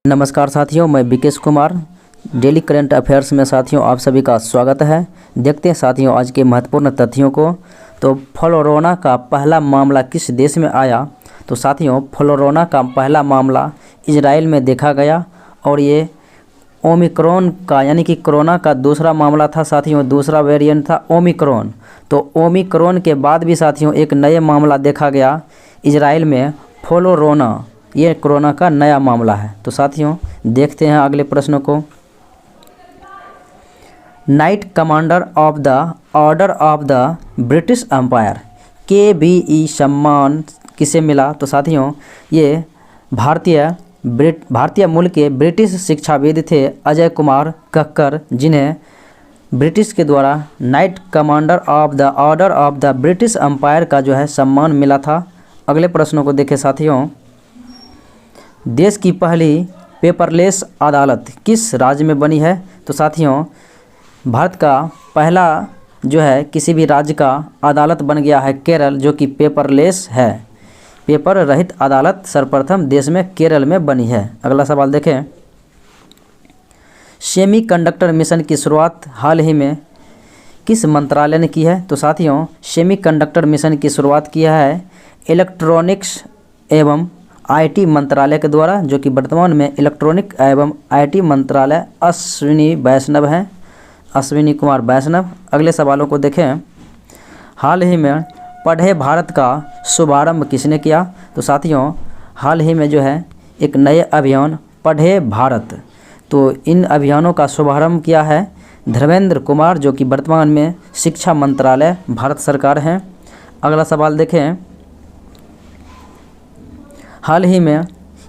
नमस्कार साथियों, मैं Vikesh Kumar. Daily current affairs में साथियों आप सभी का स्वागत है। देखते हैं साथियों आज के महत्वपूर्ण तथ्यों को। तो फ्लोरोना का पहला मामला किस देश में आया? तो साथियों फ्लोरोना का पहला मामला इजराइल में देखा गया और ये ओमिक्रॉन का यानी कि कोरोना का दूसरा मामला था साथियों। दूसरा वेरिएंट था ओमिक्रॉन। तो ओमिक्रॉन के बाद भी साथियों एक नया मामला देखा गया इजराइल में, फ्लोरोना। ये कोरोना का नया मामला है। तो साथियों देखते हैं अगले प्रश्नों को। Knight Commander of the Order of the British Empire KBE सम्मान किसे मिला? तो साथियों ये भारतीय मूल के ब्रिटिश शिक्षाविद थे अजय कुमार कक्कर, जिन्हें ब्रिटिश के द्वारा Knight Commander of the Order of the British Empire का जो है सम्मान मिला था। अगले प्रश्नों को देखें साथियों। देश की पहली पेपरलेस अदालत किस राज्य में बनी है? तो साथियों भारत का पहला जो है किसी भी राज्य का अदालत बन गया है केरल, जो कि पेपरलेस है। पेपर रहित अदालत सर्वप्रथम देश में केरल में बनी है। अगला सवाल देखें। सेमीकंडक्टर मिशन की शुरुआत हाल ही में किस मंत्रालय ने की है? तो साथियों सेमीकंडक्टर मिशन की शुरुआत किया है इलेक्ट्रॉनिक्स एवं IT मंत्रालय के द्वारा, जो कि वर्तमान में इलेक्ट्रॉनिक एवं IT मंत्रालय अश्विनी कुमार वैष्णव। अगले सवालों को देखें। हाल ही में पढ़े भारत का शुभारंभ किसने किया? तो साथियों हाल ही में जो है एक नए अभियान पढ़े भारत, तो इन अभियानों का शुभारंभ किया है धर्मेंद्र कुमार, जो कि वर्तमान में शिक्षा मंत्रालय भारत सरकार हैं। अगला सवाल देखें। हाल ही में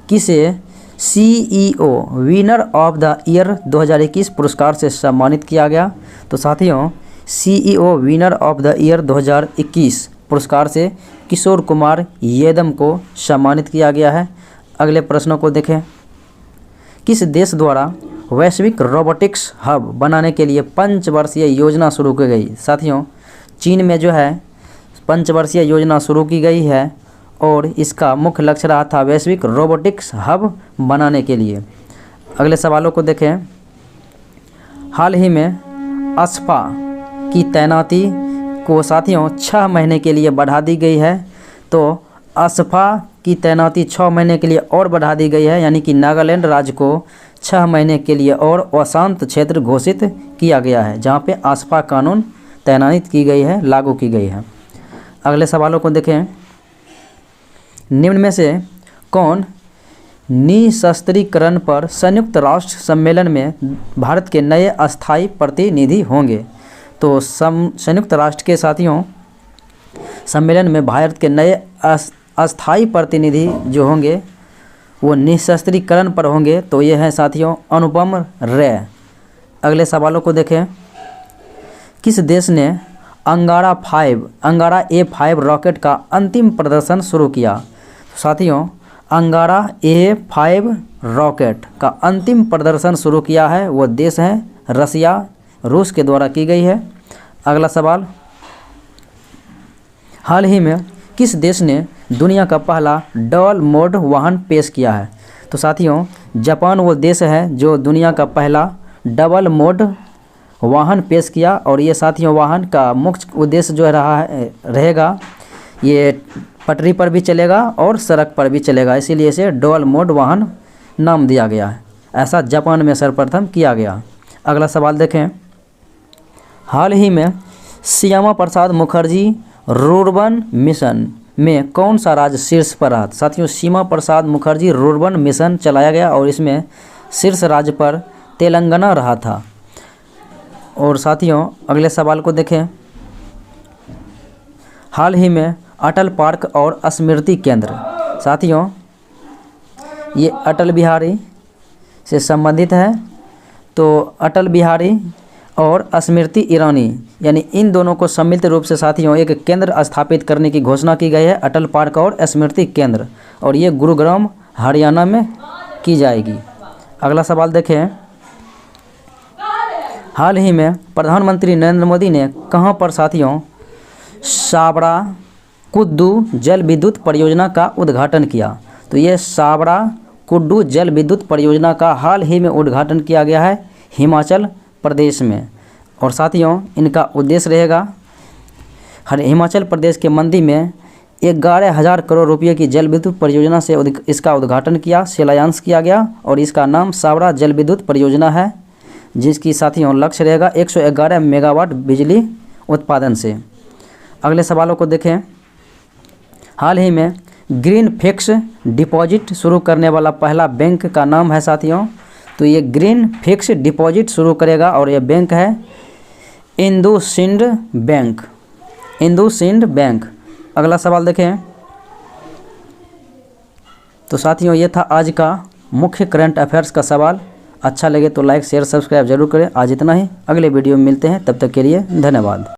किसे CEO winner of the year 2021 पुरस्कार से सम्मानित किया गया? तो साथियों CEO winner of the year 2021 पुरस्कार से किशोर कुमार येदम को सम्मानित किया गया है। अगले प्रश्नों को देखें। किस देश द्वारा वैश्विक रोबोटिक्स हब बनाने के लिए 5 वर्षीय योजना शुरू की गई? साथियों चीन में जो है 5 वर्षीय योजना शुरू की गई है और इसका मुख्य लक्ष्य रहा था वैश्विक रोबोटिक्स हब बनाने के लिए। अगले सवालों को देखें। हाल ही में ASPA की तैनाती को साथियों 6 महीने के लिए बढ़ा दी गई है। तो ASPA की तैनाती 6 महीने के लिए और बढ़ा दी गई है, यानी कि नागालैंड राज्य को 6 महीने के लिए और अशांत क्षेत्र घोषित किया गया है, जहाँ पे ASPA कानून तैनात की गई है, लागू की गई है। अगले सवालों को देखें। निम्न में से कौन निशस्त्रीकरण पर संयुक्त राष्ट्र सम्मेलन में भारत के नए अस्थायी प्रतिनिधि होंगे? तो संयुक्त राष्ट्र के साथियों सम्मेलन में भारत के नए अस्थायी प्रतिनिधि जो होंगे वो निशस्त्रीकरण पर होंगे। तो ये हैं साथियों अनुपम रे। अगले सवालों को देखें। किस देश ने अंगारा A5 रॉकेट का अंतिम प्रदर्शन शुरू किया? साथियों अंगारा A5 रॉकेट का अंतिम प्रदर्शन शुरू किया है वो देश है रसिया, रूस के द्वारा की गई है। अगला सवाल। हाल ही में किस देश ने दुनिया का पहला डबल मोड वाहन पेश किया है? तो साथियों जापान वो देश है जो दुनिया का पहला डबल मोड वाहन पेश किया, और ये साथियों वाहन का मुख्य उद्देश्य जो रहेगा ये पटरी पर भी चलेगा और सड़क पर भी चलेगा, इसीलिए इसे डुअल मोड वाहन नाम दिया गया है। ऐसा जापान में सर्वप्रथम किया गया। अगला सवाल देखें। हाल ही में श्यामा प्रसाद मुखर्जी रूर्बन मिशन में कौन सा राज्य शीर्ष पर रहा? साथियों श्यामा प्रसाद मुखर्जी रूर्बन मिशन चलाया गया और इसमें शीर्ष राज्य पर तेलंगाना रहा था। और साथियों अगले सवाल को देखें। हाल ही में अटल पार्क और स्मृति केंद्र, साथियों ये अटल बिहारी से संबंधित है। तो अटल बिहारी और स्मृति ईरानी यानी इन दोनों को सम्मिलित रूप से साथियों एक केंद्र स्थापित करने की घोषणा की गई है, अटल पार्क और स्मृति केंद्र, और ये गुरुग्राम हरियाणा में की जाएगी। अगला सवाल देखें। हाल ही में प्रधानमंत्री नरेंद्र मोदी ने कहां पर साथियों साबरा कुद्दू जल विद्युत परियोजना का उद्घाटन किया? तो ये साबरा कुड्डू जल विद्युत परियोजना का हाल ही में उद्घाटन किया गया है हिमाचल प्रदेश में। और साथियों इनका उद्देश्य रहेगा हिमाचल प्रदेश के मंडी में 11,000 करोड़ रुपये की जल विद्युत परियोजना से इसका उद्घाटन किया, शिलान्यास किया गया और इसका नाम सावरा जल विद्युत परियोजना है, जिसकी साथियों लक्ष्य रहेगा 111 मेगावाट बिजली उत्पादन से। अगले सवालों को देखें। हाल ही में ग्रीन फिक्स डिपॉजिट शुरू करने वाला पहला बैंक का नाम है साथियों, तो ये ग्रीन फिक्स डिपॉजिट शुरू करेगा और ये बैंक है इंडसइंड बैंक। इंडसइंड बैंक। अगला सवाल देखें। तो साथियों ये था आज का मुख्य करंट अफेयर्स का सवाल। अच्छा लगे तो लाइक शेयर सब्सक्राइब जरूर करें। आज इतना ही, अगले वीडियो में मिलते हैं, तब तक के लिए धन्यवाद।